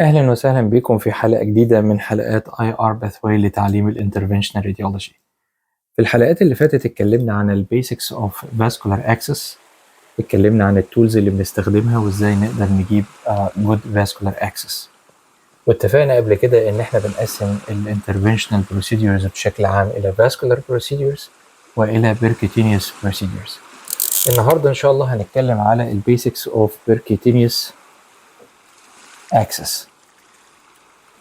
أهلا وسهلا بكم في حلقة جديدة من حلقات IR Pathway لتعليم الانترفنشنال راديولوجي. في الحلقات اللي فاتت اتكلمنا عن البيسكس اوف فاسكولار اكسس، اتكلمنا عن التولز اللي بنستخدمها وازاي نقدر نجيب جود فاسكولار اكسس، واتفقنا قبل كده ان احنا بنقسم الانترفنشنال بروسيدورز بشكل عام الى فاسكولار بروسيدورز والى بيركوتينيوس بروسيدورز. النهارده ان شاء الله هنتكلم على البيسكس اوف بيركوتينيوس اكسس.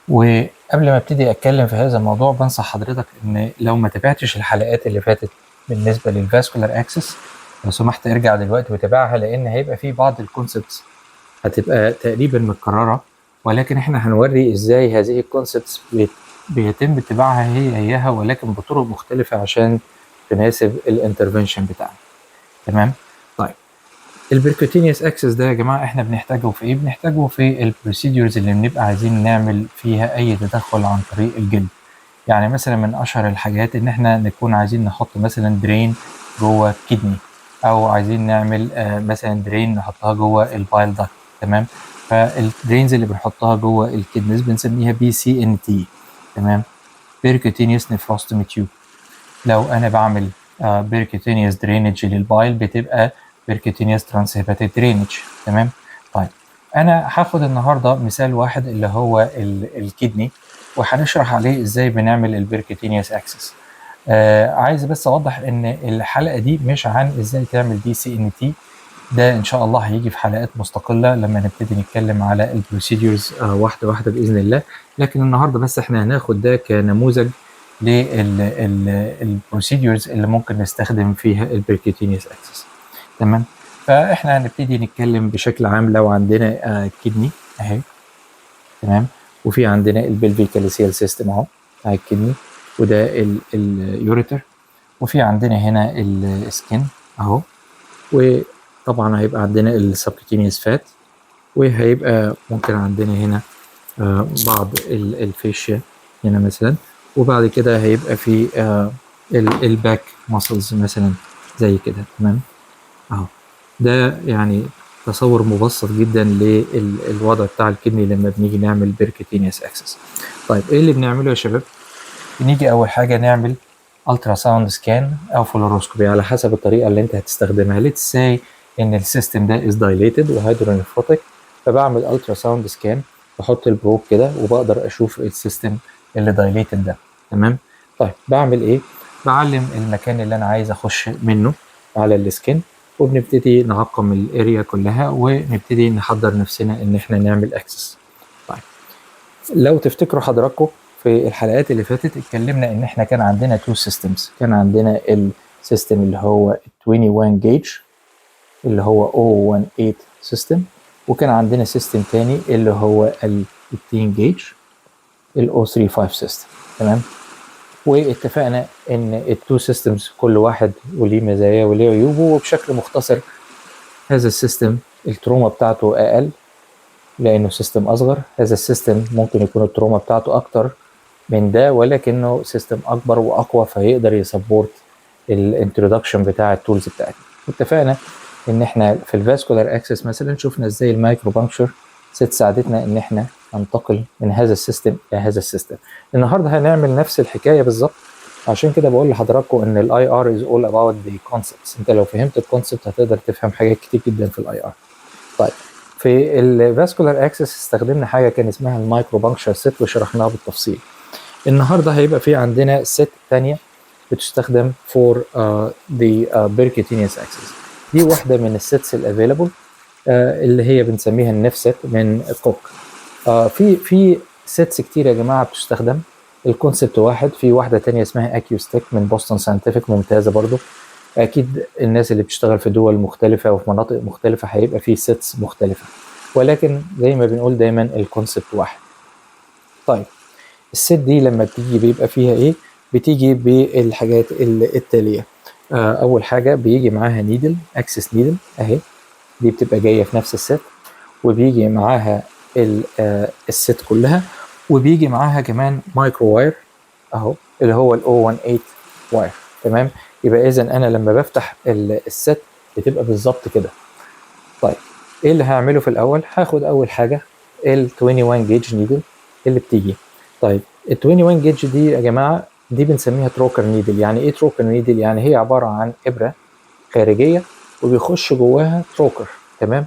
وقبل ما ابتدي اتكلم في هذا الموضوع بنصح حضرتك ان لو ما تابعتش الحلقات اللي فاتت بالنسبه للفاسكولار اكسس لو سمحت ارجع دلوقتي وتابعها، لان هيبقى في بعض الكونسبتس هتبقى تقريبا متكرره، ولكن احنا هنوري ازاي هذه الكونسبتس بيتم اتباعها هيها ولكن بطرق مختلفه عشان تناسب الانترفنشن بتاعنا. تمام؟ طيب البركوتينيوس اكسس ده يا جماعه احنا بنحتاجه في ايه؟ بنحتاجه في البروسيدورز اللي بنبقى عايزين نعمل فيها اي تدخل عن طريق الجلد. يعني مثلا من اشهر الحاجات ان احنا نكون عايزين نحط مثلا درين جوه كدني، او عايزين نعمل مثلا درين نحطها جوه البايل داكت. تمام؟ فالدرينز اللي بنحطها جوه الكدنس بنسميها BCNT. تمام؟ بيركوتينيوس نيفروستومي تيوب. لو انا بعمل بيركوتينيوس درينج للبايل بتبقى بيركوتينيوس ترانسهيباتيك درينج. تمام؟ طيب انا هاخد النهارده مثال واحد اللي هو الكدني، وهنشرح عليه ازاي بنعمل البيركوتينيوس اكسس. عايز بس اوضح ان الحلقه دي مش عن ازاي تعمل BCNT، ده ان شاء الله هيجي في حلقات مستقله لما نبتدي نتكلم على البروسيدورز واحده واحده باذن الله. لكن النهارده بس احنا هناخد ده كنموذج للبروسيدورز اللي ممكن نستخدم فيها البركوتينيوس اكسس. تمام؟ فاحنا هنبتدي نتكلم بشكل عام. لو عندنا كدني اهي، تمام، وفي عندنا البلفيكاليسيال سيستم اهو بتاع الكدني، وده اليوريتر، وفي عندنا هنا السكين اهو، وطبعا هيبقى عندنا السبكوتينيوس فات، وهيبقى ممكن عندنا هنا بعض الفيشيا هنا مثلا، وبعد كده هيبقى في الباك ماسلز مثلا زي كده. تمام؟ اهو ده يعني تصور مبسط جدا للوضع بتاع الكدني لما بنيجي نعمل بيركوتينيوس اكسس. طيب ايه اللي بنعمله يا شباب؟ بنيجي اول حاجه نعمل الترا ساوند سكان او فلوروسكوبي على حسب الطريقه اللي انت هتستخدمها. ليتس ساي ان السيستم ده از دايليتد وهيدرونيفروتيك، فبعمل الترا ساوند سكان، بحط البروب كده وبقدر اشوف السيستم اللي دايليتد ده. تمام؟ طيب بعمل ايه؟ بعلم المكان اللي انا عايز اخش منه على السكن، وبنبتدي نعقم الاريا كلها ونبتدي نحضر نفسنا ان احنا نعمل اكسس. طيب لو تفتكروا حضراتكم في الحلقات اللي فاتت اتكلمنا ان احنا كان عندنا تو سيستمز. كان عندنا السيستم اللي هو 21 جيج اللي هو 018 سيستم، وكان عندنا سيستم تاني اللي هو ال 18 جيج ال 035 سيستم. تمام؟ واتفقنا ان التو سيستمز كل واحد وليه مزايا وليه عيوبه، وبشكل مختصر هذا السيستم التروما بتاعته اقل لانه سيستم اصغر، هذا السيستم ممكن يكون التروما بتاعته اكتر من ده ولكنه سيستم اكبر واقوى فيقدر يسبورت الانترودكشن بتاع التولز بتاعتنا. اتفقنا ان احنا في الفاسكولار اكسس مثلا شفنا ازاي المايكرو بانكشر ساعدتنا ان احنا ننتقل من هذا السيستم الى هذا السيستم. النهارده هنعمل نفس الحكايه بالظبط، عشان كده بقول لحضراتكم ان الاي ار از اول اباوت ذا كونسبتس. انت لو فهمت الكونسبت هتقدر تفهم حاجات كتير جدا في الاي ار. طيب في الفاسكولار اكسس استخدمنا حاجه كان اسمها المايكرو بانكشر سيت وشرحناها بالتفصيل. النهارده هيبقى في عندنا ست ثانيه بتستخدم for the percutaneous access. دي واحده من السيتس الافيلابل اللي هي بنسميها النف سيت من كوك. في سيتس كتير يا جماعه بتستخدم، الكونسبت واحد. في واحده تانية اسمها اكيوستيك من بوسطن ساينتفك ممتازه برضو. اكيد الناس اللي بتشتغل في دول مختلفه وفي مناطق مختلفه هيبقى في سيتس مختلفه، ولكن زي ما بنقول دايما الكونسبت واحد. طيب الست دي لما بتيجي بيبقى فيها ايه؟ بتيجي بالحاجات التاليه. اول حاجه بيجي معاها نيدل، اكسس نيدل اهي، دي بتبقى جايه في نفس الست، وبيجي معاها الست كلها، وبيجي معاها كمان مايكرو واير اهو اللي هو ال 018 واير. تمام؟ يبقى اذا انا لما بفتح الست بتبقى بالظبط كده. طيب ايه اللي هعمله في الاول؟ هاخد اول حاجه ال 21 جيج نيدل اللي بتيجي. طيب ال 21 جيج دي يا جماعه دي بنسميها تروكر نيدل. يعني ايه تروكر نيدل؟ يعني هي عباره عن ابره خارجيه وبيخش جواها تروكر، تمام.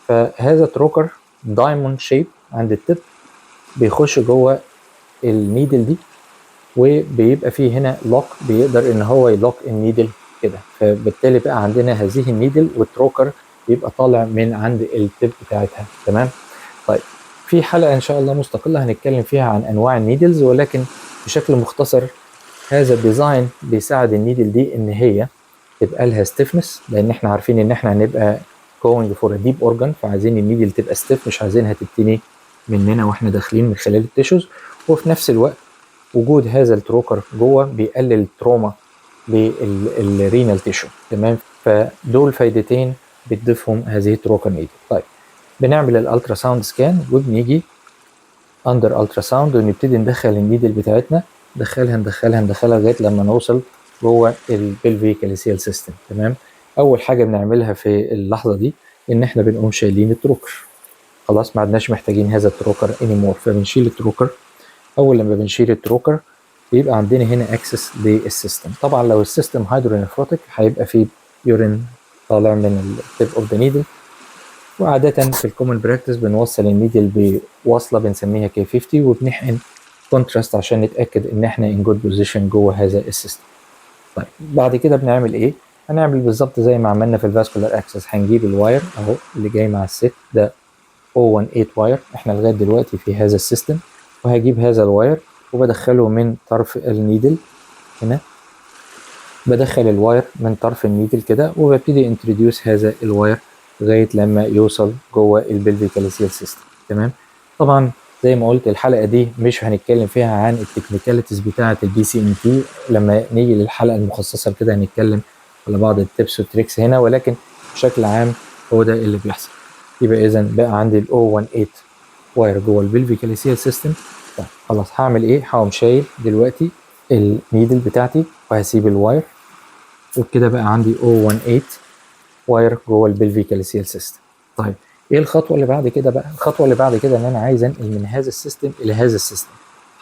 فهذا تروكر دايموند شيب عند التب بيخش جوه النيدل دي، وبيبقى فيه هنا لوك بيقدر ان هو يلوك النيدل كده. فبالتالي بقى عندنا هذه النيدل والتروكر بيبقى طالع من عند التب بتاعتها، تمام. طيب في حلقه ان شاء الله مستقله هنتكلم فيها عن انواع النيدلز، ولكن بشكل مختصر هذا الديزاين بيساعد النيدل دي ان هي تبقى لها ستيفنس، لان احنا عارفين ان احنا هنبقى going for a deep organ، فعايزين النيدل تبقى ستيف، مش عايزينها تبتني مننا واحنا داخلين من خلال التيشوز. وفي نفس الوقت وجود هذا التروكر جوه بيقلل التروما للرينال تيشو، تمام. فدول فايدتين بتضيفهم هذه التروكر نيدل. طيب بنعمل الالترا ساوند سكان وبنيجي اندر الترا ساوند ونبتدي ندخل النيدل بتاعتنا، ندخلها لغايه لما نوصل جوه البلفي كاليسيال سيستم، تمام. اول حاجه بنعملها في اللحظه دي ان احنا بنقوم شايلين التروكر، خلاص ما عدناش محتاجين هذا التروكر انيمور، فبنشيل التروكر. اول لما بنشيل التروكر بيبقى عندنا هنا اكسس للسيستم. طبعا لو السيستم هيدرونيفروتيك هيبقى فيه يورين طالع من التيب اوف ذا نيدل، وعادة في الكومن براكتس بنوصل النيدل بوصلة بنسميها كي 50 وبنحقن كونتراست عشان نتأكد ان احنا ان جود بوزيشن جوه هذا السيستم. طيب بعد كده بنعمل ايه؟ هنعمل بالظبط زي ما عملنا في الفاسكولار اكسس، هنجيب الواير اهو اللي جاي مع الست ده 018 واير، احنا لغايه دلوقتي في هذا السيستم، وهجيب هذا الواير وبدخله من طرف النيدل هنا، بدخل الواير من طرف النيدل كده وببتدي انتروديوس هذا الواير لغايه لما يوصل جوه البلفي كاليسيال سيستم، تمام. طبعا زي ما قلت الحلقه دي مش هنتكلم فيها عن التكنيكاليتيز بتاعه البي سي ام تي، لما نيجي للحلقه المخصصه كده هنتكلم على بعض التبس والتريكس هنا، ولكن بشكل عام هو ده اللي بيحصل. يبقى اذا بقى عندي ال 018 واير جوه البلفي كاليسيال سيستم. طيب خلاص هعمل ايه؟ هقوم شايل دلوقتي النيدل بتاعتي وهسيب الواير، وبكده بقى عندي 018 واير جوه البلفي كاليسيال سيستم. طيب ايه الخطوه اللي بعد كده بقى؟ الخطوه اللي بعد كده ان انا عايز انقل من هذا السيستم الى هذا السيستم،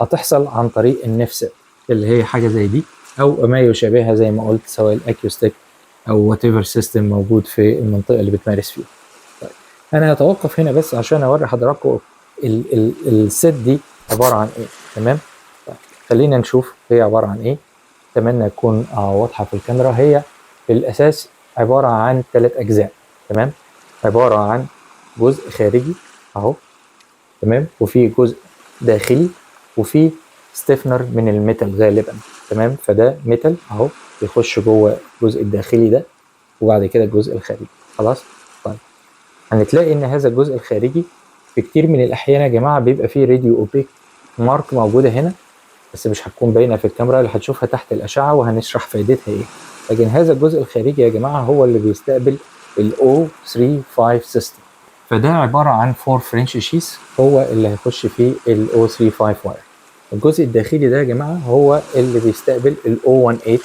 هتحصل عن طريق النفس اللي هي حاجه زي دي او ما يشابهها زي ما قلت، سواء الاكيوستيك او وات ايفر سيستم موجود في المنطقه اللي بتمارس فيها. طيب انا هتوقف هنا بس عشان اوري حضراتكم الست دي عباره عن ايه، تمام. طيب خلينا نشوف هي عباره عن ايه. اتمنى تكون واضحه في الكاميرا. هي في الاساس عباره عن 3 اجزاء، تمام. عباره عن جزء خارجي اهو، تمام، وفي جزء داخلي، وفي ستيفنر من الميتال غالبا، تمام. فده ميتال اهو يخش جوه الجزء الداخلي ده، وبعد كده الجزء الخارجي، خلاص. طيب هنتلاقي ان هذا الجزء الخارجي في كتير من الاحيان يا جماعه بيبقى فيه راديو اوبيك مارك موجوده هنا، بس مش هتكون باينه في الكاميرا، اللي هتشوفها تحت الاشعه وهنشرح فائدتها ايه. لكن هذا الجزء الخارجي يا جماعه هو اللي بيستقبل ال O35 سيستم، فده عباره عن 4 فرنش شيس هو اللي هيخش فيه ال O35 واير. الجزء الداخلي ده يا جماعه هو اللي بيستقبل ال O18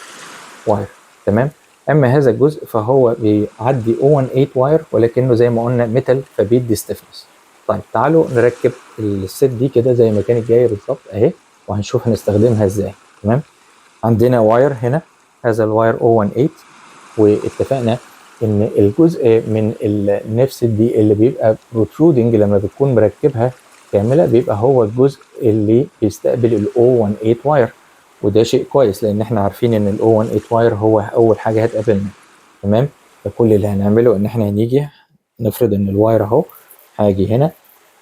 واير، تمام. اما هذا الجزء فهو بيعدي O18 واير ولكنه زي ما قلنا ميتال فبيدي ستيفنس. طيب تعالوا نركب الست دي كده زي ما كانت جايه بالظبط اهي، وهنشوف هنستخدمها ازاي، تمام. عندنا واير هنا، هذا الواير O18، واتفقنا ان الجزء من النفس دي اللي بيبقى بروترودنج لما بتكون مركبها كامله بيبقى هو الجزء اللي بيستقبل ال O18 واير، وده شيء كويس لان احنا عارفين ان ال O18 واير هو اول حاجه هتقابلنا، تمام. فكل اللي هنعمله ان احنا هنيجي نفرض ان الواير اهو، هاجي هنا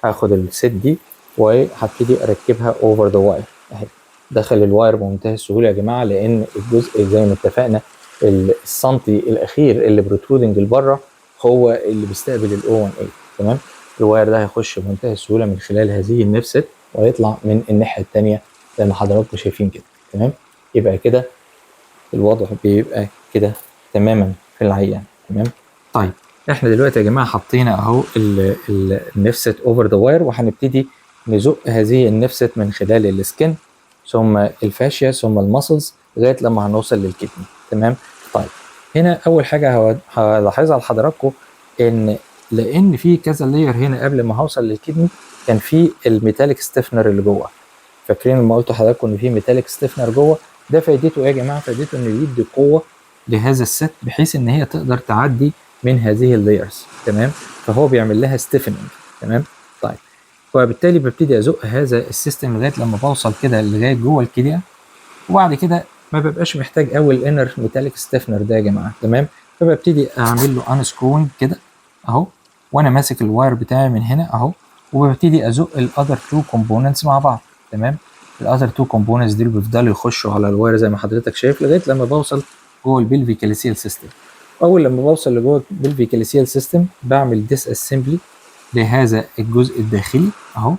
هاخد الست دي وهبتدي اركبها اوفر ذا واير اهي. دخل الواير بمنتهى السهوله يا جماعه، لان الجزء زي ما اتفقنا السنتي الاخير اللي بروترودنج لبره هو اللي بيستقبل ال O18، تمام. الواير ده هيخش بمنتهى السهوله من خلال هذه النفست وهيطلع من الناحيه الثانيه زي ما حضراتكم شايفين كده، تمام. يبقى كده الوضع بيبقى كده تماما في العيان، تمام. طيب احنا دلوقتي يا جماعه حطينا اهو النفست اوفر ذا واير، وهنبتدي نزق هذه النفست من خلال السكن ثم الفاشيا ثم المسلز لغايه لما هنوصل للكدني، تمام. طيب هنا اول حاجه هلاحظها لحضراتكم ان لان في كذا لاير هنا قبل ما هوصل للكدني كان في الميتاليك ستيفنر اللي جوه. فاكرين لما قلت لحضراتكم ان في ميتاليك ستيفنر جوه؟ ده فايدته ايه يا جماعه؟ فايدته انه يدي قوه لهذا الست بحيث ان هي تقدر تعدي من هذه اللايرز. تمام؟ فهو بيعمل لها ستيفننج. تمام؟ طيب وبالتالي ببتدي ازق هذا السيستم لغايه لما بوصل كده لغايه جوه الكليه، وبعد كده ما ببقاش محتاج قوي الانر ميتاليك ستيفنر ده يا جماعه. تمام؟ فببتدي اعمل له انسكروينج كده اهو، وانا ماسك الواير بتاعي من هنا اهو، وببتدي ازق الاذر تو كومبوننتس مع بعض. تمام؟ الاذر تو كومبوننتس دول بيفضلوا يخشوا على الواير زي ما حضرتك شايف لغايه لما بوصل جوه البلفيكاليسيال سيستم. اول لما بوصل لجوه البلفيكاليسيال سيستم بعمل ديس اسمبلي لهذا الجزء الداخلي اهو،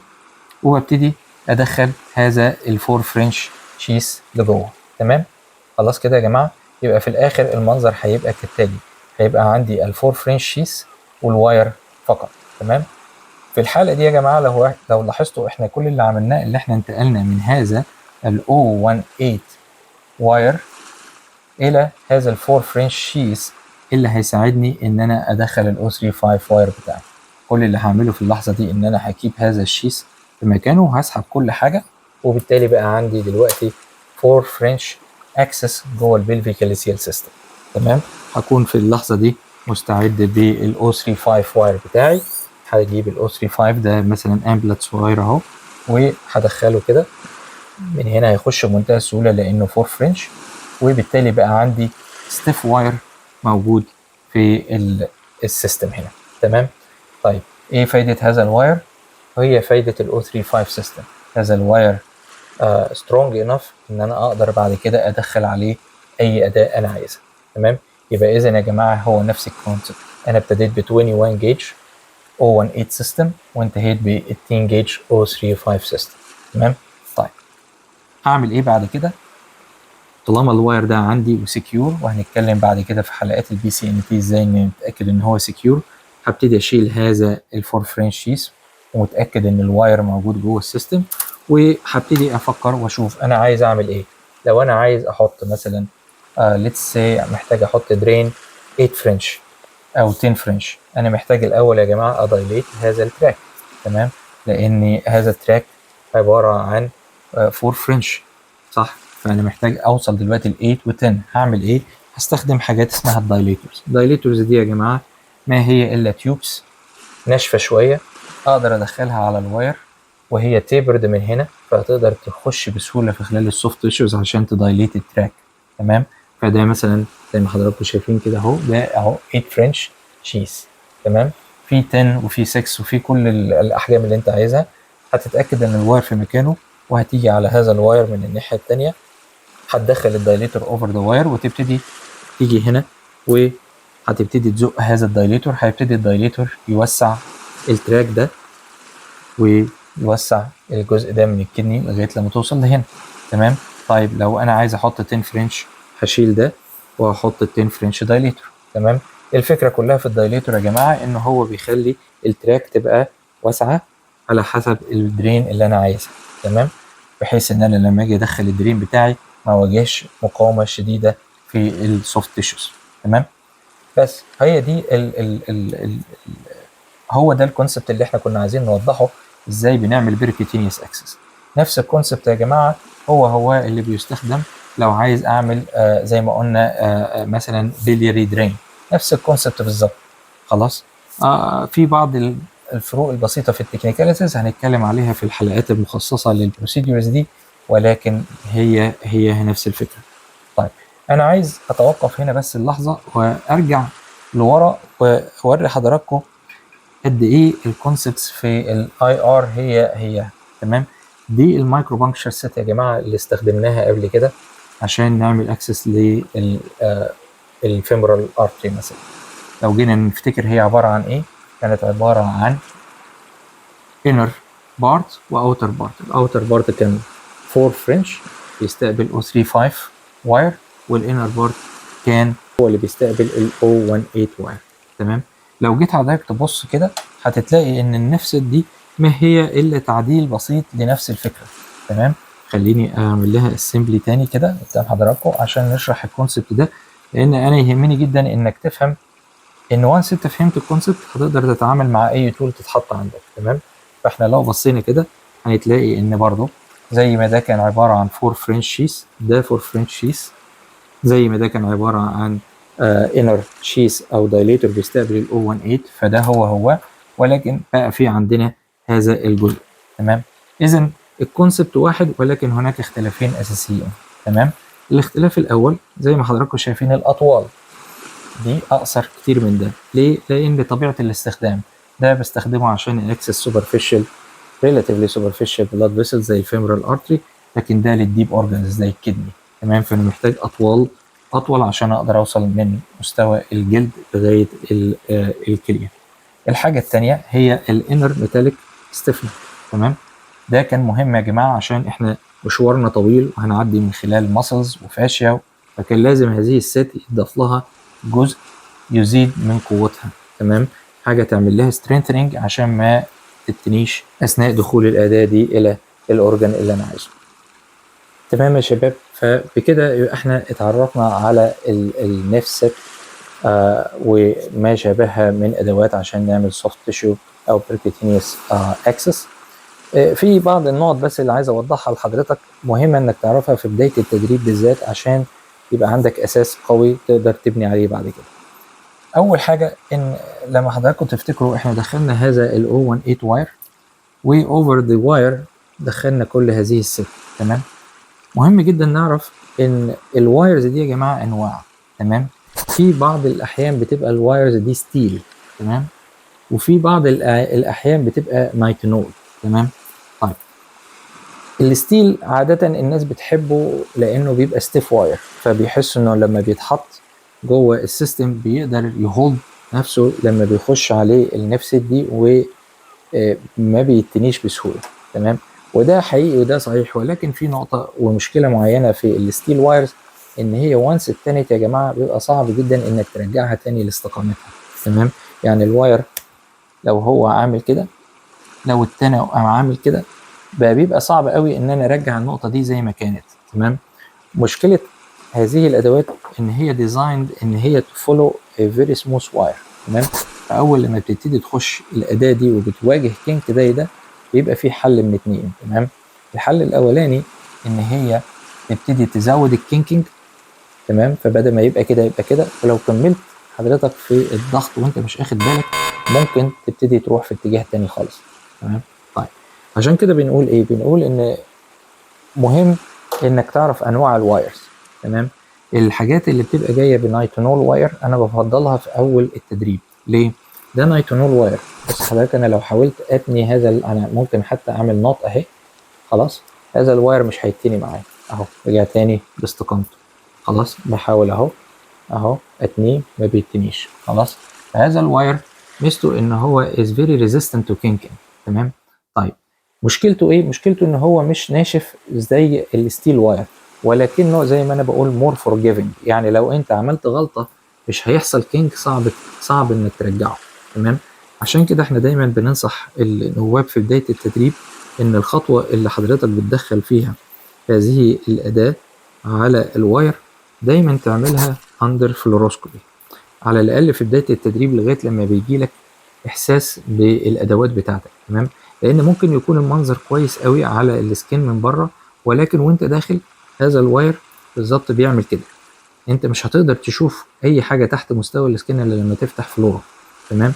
وببتدي ادخل هذا الفور فرنش شيس لجوه. تمام؟ خلاص كده يا جماعه. يبقى في الاخر المنظر هيبقى كالتالي، هيبقى عندي الفور فرنش شيس والواير فقط. تمام؟ في الحاله دي يا جماعه لو لاحظتوا احنا كل اللي عملناه اللي احنا انتقلنا من هذا ال 018 واير الى هذا الفور فرنش شيس اللي هيساعدني ان انا ادخل ال 035 واير بتاعي. كل اللي هعمله في اللحظه دي ان انا هجيب هذا الشيس في مكانه وهسحب كل حاجه، وبالتالي بقى عندي دلوقتي 4 فرنش اكسس جوه البلفيكاليسيال سيستم. تمام؟ هكون في اللحظه دي مستعد بال 035 واير بتاعي. هجيب ال 035 ده مثلا امبلت واير اهو، وهدخله كده من هنا، هيخش بمنتهى السهوله لانه 4 فرنش، وبالتالي بقى عندي ستيف واير موجود في السيستم هنا. تمام؟ طيب ايه فايده هذا الواير؟ هي فايده ال 035 سيستم. هذا الواير سترونج انف ان انا اقدر بعد كده ادخل عليه اي اداء انا عايزها. تمام؟ يبقى اذا يا جماعه هو نفس الكونسبت. انا ابتديت ب 21 جيج 018 سيستم وانتهيت ب 18 جيج 035 سيستم. تمام؟ طيب هعمل ايه بعد كده؟ طالما الواير ده عندي وسكيور، وهنتكلم بعد كده في حلقات البي سي ان تي ازاي نتاكد ان هو سكيور، هبتدي اشيل هذا الفور فرنش شيس ومتاكد ان الواير موجود جوه السيستم، وهبتدي افكر واشوف انا عايز اعمل ايه. لو انا عايز احط مثلا ليتس سي محتاج احط درين 8 فرنش او 10 فرنش، انا محتاج الاول يا جماعه ادايليت هذا التراك. تمام؟ لان هذا التراك عباره عن 4 فرنش، صح؟ فانا محتاج اوصل دلوقتي ل 8 و 10. هعمل ايه؟ هستخدم حاجات اسمها الدايليتورز. الدايليتورز دي يا جماعه ما هي الا تيوبس ناشفه شويه اقدر ادخلها على الواير، وهي تيبرد من هنا، فهتقدر تخش بسهوله في خلال السوفت تيشوز عشان تدايليت التراك. تمام؟ فده مثلا زي ما حضراتكم شايفين كده اهو، ده اهو 8 فرنش شيس. تمام؟ في 10 وفي 6 وفي كل الاحجام اللي انت عايزها. هتتاكد ان الواير في مكانه، وهتيجي على هذا الواير من الناحيه الثانيه، هتدخل الدايليتور اوفر ذا واير، وتبتدي تيجي هنا وهتبتدي تزق هذا الدايليتور. هيبتدي الدايليتور يوسع التراك ده ويوسع الجزء ده من الكدني لغايه لما توصل لهنا. تمام؟ طيب لو انا عايز احط 10 فرنش، هشيل ده وهحط ال 10 فرنش دايليتور. تمام؟ الفكره كلها في الدايليتور يا جماعه ان هو بيخلي التراك تبقى واسعه على حسب الدرين اللي انا عايزها. تمام؟ بحيث ان انا لما اجي ادخل الدرين بتاعي ما واجهش مقاومه شديده في السوفت تيشوز. تمام؟ بس هي دي هو ده الكونسبت اللي احنا كنا عايزين نوضحه، ازاي بنعمل بيركوتينيوس اكسس. نفس الكونسبت يا جماعه هو اللي بيستخدم لو عايز اعمل زي ما قلنا مثلا بيلياري درين. نفس الكونسبت بالظبط. خلاص؟ في بعض الفروق البسيطه في التكنيكاليتيز هنتكلم عليها في الحلقات المخصصه للبروسيدورز دي، ولكن هي نفس الفكره. طيب انا عايز اتوقف هنا بس اللحظه وارجع لورا واوري حضراتكم قد ايه الكونسبتس في الاي ار هي. تمام؟ دي المايكرو بانكشر سيت يا جماعه اللي استخدمناها قبل كده عشان نعمل اكسس للفيمورال ارتري مثلا. لو جينا نفتكر هي عباره عن ايه، كانت عباره عن inner part واوتر بارت. الاوتر بارت كان 4 فرنش بيستقبل 035 واير، والانر بارت كان هو اللي بيستقبل ال 018 واير. تمام؟ لو جيت حضرتك تبص كده هتتلاقي ان النفس دي ما هي الا تعديل بسيط لنفس الفكره. تمام؟ خليني اعمل لها اسمبلي تاني كده قدام حضراتكم عشان نشرح الكونسبت ده، لان انا يهمني جدا انك تفهم ان وانس انت فهمت الكونسبت هتقدر تتعامل مع اي تول تتحط عندك. تمام. فاحنا لو بصينا كده هنتلاقي ان برضو زي ما ده كان عباره عن 4 فرنش شيس، ده 4 فرنش شيس، زي ما ده كان عباره عن انر شيس او دايليتور بيستقبل ال 018، فده هو ولكن بقى في عندنا هذا الجزء. تمام. اذا الكونسبت واحد ولكن هناك اختلافين اساسيين. تمام. الاختلاف الاول زي ما حضراتكم شايفين الاطوال دي اقصر كتير من ده. ليه؟ لان طبيعه الاستخدام ده بستخدمه عشان اكسس سوبرفيشال ريلاتيفلي سوبرفيشال بلاد فيسل زي الفيمورال ارتري، لكن ده للديب اورجانز زي الكدني. تمام. فانا محتاج اطول عشان اقدر اوصل من مستوى الجلد لغايه الكليه. الحاجه الثانيه هي الانر ميتاليك ستيفنر. تمام. ده كان مهم يا جماعه عشان احنا مشوارنا طويل وهنعدي من خلال ماسلز وفاشيا، فكان لازم هذه الست يضاف لها جزء يزيد من قوتها. تمام. حاجه تعمل لها سترينثنينج عشان ما تتنيش اثناء دخول الاداه دي الى الاورجن اللي انا عايزه. تمام يا شباب. فبكده احنا اتعرفنا على النيف ست وما شابهها من ادوات عشان نعمل سوفت تيشو او بيركوتينيوس اكسس. في بعض النقط بس اللي عايز اوضحها لحضرتك مهمه انك تعرفها في بدايه التدريب بالذات عشان يبقى عندك اساس قوي تقدر تبني عليه بعد كده. اول حاجه ان لما حضراتكم تفتكروا احنا دخلنا هذا ال 018 واير واوفر ذا واير دخلنا كل هذه الست. تمام. مهم جدا نعرف ان الوايرز دي يا جماعه انواع. تمام. في بعض الاحيان بتبقى الوايرز دي ستيل. تمام. وفي بعض الاحيان بتبقى نايتينول. تمام. طيب الستيل عاده الناس بتحبه لانه بيبقى ستيف واير، فبيحسوا انه لما بيتحط جوه السيستم بيقدر يهولد نفسه لما بيخش عليه النفس دي وما بيتنيش بسهوله. تمام. وده حقيقي وده صحيح، ولكن في نقطه ومشكله معينه في الستيل وايرز ان هي وانس اتنت يا جماعه بيبقى صعب جدا انك ترجعها تاني لاستقامتها. تمام. يعني الواير لو هو عامل كده، لو اتنى وقام عامل كده بقى بيبقى صعب قوي ان انا ارجع النقطه دي زي ما كانت. تمام. مشكله هذه الادوات ان هي ديزايند ان هي تفولو فيري سموث واير. تمام. فاول لما بتبتدي تخش الاداه دي وبتواجه كينك زي ده بيبقى في حل من اتنين. تمام. الحل الاولاني ان هي تبتدي تزود الكينكينج. تمام. فبدل ما يبقى كده يبقى كده، ولو كملت حضرتك في الضغط وانت مش اخد بالك ممكن تبتدي تروح في اتجاه تاني خالص. تمام. طيب عشان كده بنقول ايه؟ بنقول ان مهم انك تعرف انواع الوايرز. تمام. الحاجات اللي بتبقى جايه بنايتونول واير انا بفضلها في اول التدريب. ليه؟ ده نايتونول واير. بس حضرتك انا لو حاولت اتني هذا انا ممكن حتى اعمل نوت اهي. خلاص هذا الواير مش هيتني معايا اهو، رجع تاني باستقامته. خلاص بحاول اهو اتنيه ما بيتنيش. خلاص. فهذا الواير ميزته ان هو is very resistant to kinking. تمام. طيب مشكلته ايه؟ مشكلته ان هو مش ناشف زي الستيل واير، ولكنه زي ما انا بقول مور فورجيفنج. يعني لو انت عملت غلطه مش هيحصل كينك صعب انك ترجعه. تمام. عشان كده احنا دايما بننصح النواب في بدايه التدريب ان الخطوه اللي حضرتك بتدخل فيها هذه الاداه على الواير دايما تعملها اندر فلوروسكوبي على الاقل في بدايه التدريب لغايه لما بيجي لك احساس بالادوات بتاعتك. تمام. لان ممكن يكون المنظر كويس قوي على السكين من بره، ولكن وانت داخل هذا الواير بالظبط بيعمل كده. انت مش هتقدر تشوف اي حاجه تحت مستوى السكين الا لما تفتح فلورا. تمام.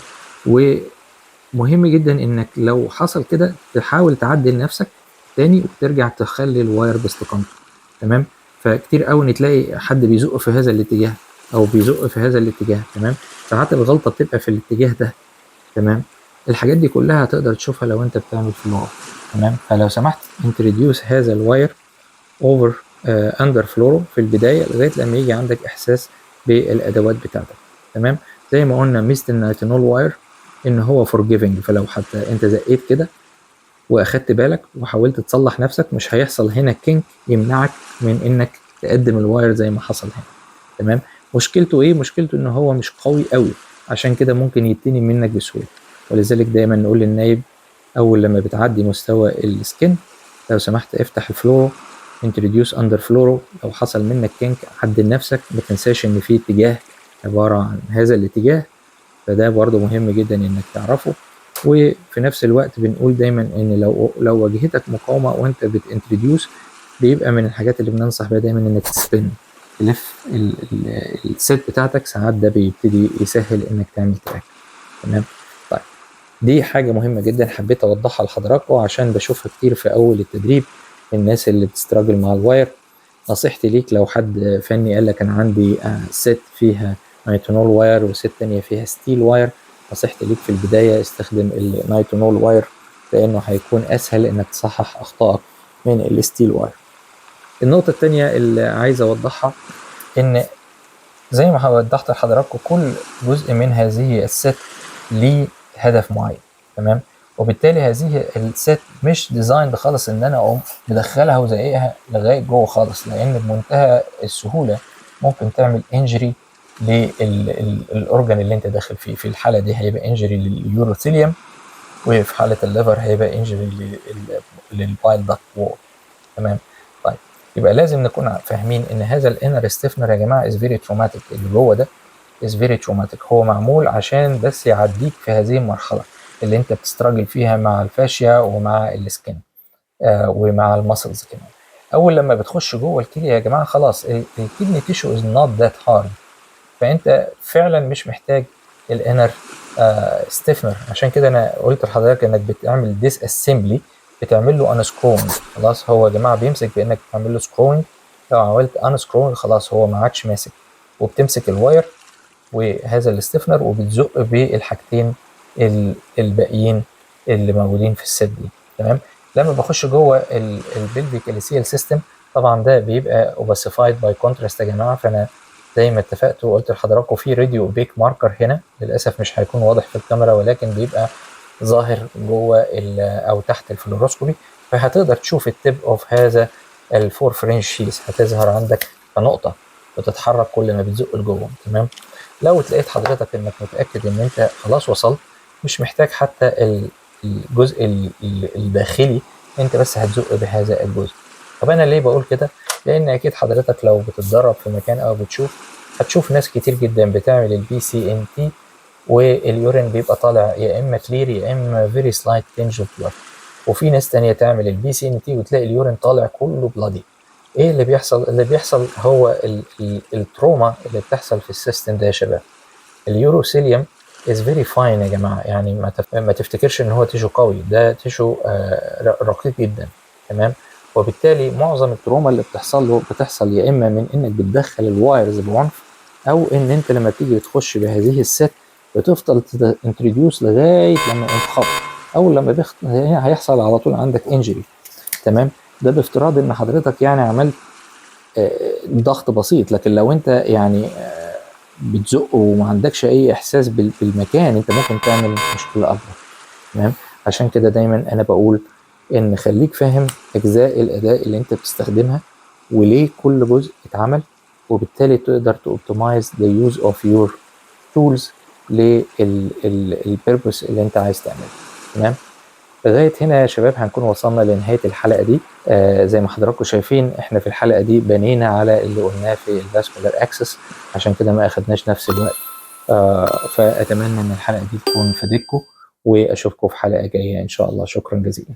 ومهم جدا انك لو حصل كده تحاول تعدل نفسك تاني وترجع تخلي الواير باستقامته. تمام. فكتير قوي تلاقي حد بيزق في هذا الاتجاه او بيزق في هذا الاتجاه. تمام. ساعات الغلطه بتبقى في الاتجاه ده. تمام. الحاجات دي كلها هتقدر تشوفها لو انت بتعمل فلورا. تمام. فلو سمحت انتروديوس هذا الواير اوفر اندر فلورو في البدايه لغايه لما يجي عندك احساس بالادوات بتاعتك. تمام. زي ما قلنا ميزه النايتينول واير ان هو فورجيفنج، فلو حتى انت زقيت كده واخدت بالك وحاولت تصلح نفسك مش هيحصل هنا كينك يمنعك من انك تقدم الواير زي ما حصل هنا. تمام. مشكلته ايه؟ مشكلته ان هو مش قوي قوي، عشان كده ممكن يتني منك بسهوله. ولذلك دايما نقول للنايب اول لما بتعدي مستوى السكن لو سمحت افتح الفلورو انتروديوس اندر فلورو. لو حصل منك كينك عدل نفسك، ما تنساش ان في اتجاه عباره عن هذا الاتجاه فده برضه مهم جدا انك تعرفه. وفي نفس الوقت بنقول دايما ان لو واجهتك مقاومه وانت بتنتروديوس، بيبقى من الحاجات اللي بننصح بيها دايما انك تسبن، تلف الست بتاعتك، ساعات ده بيبتدي يسهل انك تعمل تراك. تمام. طيب دي حاجه مهمه جدا حبيت اوضحها لحضراتكم عشان بشوفها كتير في اول التدريب، الناس اللي بتستراجل مع الواير. نصيحتي ليك لو حد فني قال لك انا عندي ست فيها نايترونول واير وست تانية فيها ستيل واير، نصيحتي ليك في البداية استخدم النايترونول واير، لانه هيكون اسهل انك تصحح اخطائك من الستيل واير. النقطة التانية اللي عايز اوضحها ان زي ما وضحت لحضراتكم كل جزء من هذه الست ليه هدف معين. تمام. وبالتالي هذه الست مش ديزاين خالص ان انا اقوم مدخلها وزقيقها لغايه جوه خالص، لان بمنتهى السهوله ممكن تعمل انجري للاورجن اللي انت داخل فيه. في الحاله دي هيبقى انجري لليوروثيليوم، وفي حاله الليفر هيبقى انجري للبايل داكت وول. تمام. طيب يبقى لازم نكون فاهمين ان هذا الانر ستيفنر يا جماعه از فيري تروماتيك، اللي جوه ده از فيري تروماتيك، هو معمول عشان بس يعديك في هذه المرحله اللي انت بتستراجل فيها مع الفاشيا ومع السكن ومع المسلز كمان. اول لما بتخش جوه الكليه يا جماعه خلاص الكدني تيشو از نوت ذات هارد، فانت فعلا مش محتاج الانر ستيفنر. عشان كده انا قلت لحضرتك انك بتعمل ديس اسمبلي، بتعمل له انسكرونج. خلاص هو يا جماعه بيمسك بانك تعمل له سكرونج، لو عملت انسكرونج خلاص هو ما عادش ماسك، وبتمسك الواير وهذا الاستفنر وبتزق بالحاجتين الباقيين اللي موجودين في الست دي. تمام. لما بخش جوه البلفيك اليسيال سيستم طبعا ده بيبقى اوباسيفايد باي كونتراست يا جماعه. فانا زي ما اتفقت وقلت لحضراتكم في راديو اوبيك ماركر هنا، للاسف مش هيكون واضح في الكاميرا ولكن بيبقى ظاهر جوه او تحت الفلوروسكوبي، فهتقدر تشوف التب اوف هذا الفور فرنش شيز، هتظهر عندك كنقطه بتتحرك كل ما بتزق لجوه. تمام. لو لقيت حضرتك انك متاكد ان انت خلاص وصلت، مش محتاج حتى الجزء الداخلي، انت بس هتزق بهذا الجزء. طب انا ليه بقول كده؟ لان اكيد حضرتك لو بتتدرب في مكان او هتشوف ناس كتير جدا بتعمل البي سي ان تي واليورين بيبقى طالع يا اما كلير يا اما فيري سلايت تنج اوف بلاد، وفي ناس تانية تعمل البي سي ان تي وتلاقي اليورين طالع كله بلادي. ايه اللي بيحصل؟ اللي بيحصل هو التروما اللي بتحصل في السيستم ده يا شباب. اليوروثيليوم از فيري فاين يا جماعه، يعني ما تفتكرش ان هو تيشو قوي، ده تيشو رقيق جدا. تمام. وبالتالي معظم التروما اللي بتحصل يا اما من انك بتدخل الوايرز بعنف، او ان انت لما تيجي تخش بهذه الست بتفضل انتروديوس لغايه لما ينخفض، او لما هيحصل على طول عندك انجري. تمام. ده بافتراض ان حضرتك يعني عملت ضغط بسيط، لكن لو انت يعني بتزق وما عندكش اي احساس بالمكان، انت ممكن تعمل مشكله اكبر. تمام. عشان كده دايما انا بقول ان خليك فاهم اجزاء الاداء اللي انت بتستخدمها وليه كل جزء اتعمل، وبالتالي تقدر توبتمايز ذا يوز اوف يور تولز للبيربس اللي انت عايز تعمله. تمام. لغايه هنا يا شباب هنكون وصلنا لنهايه الحلقه دي. زي ما حضراتكم شايفين احنا في الحلقه دي بنينا على اللي قلناه في الفاسكولار اكسس، عشان كده ما اخدناش نفس الوقت. فاتمنى ان الحلقه دي تكون فادتكم، واشوفكم في حلقه جايه ان شاء الله. شكرا جزيلا.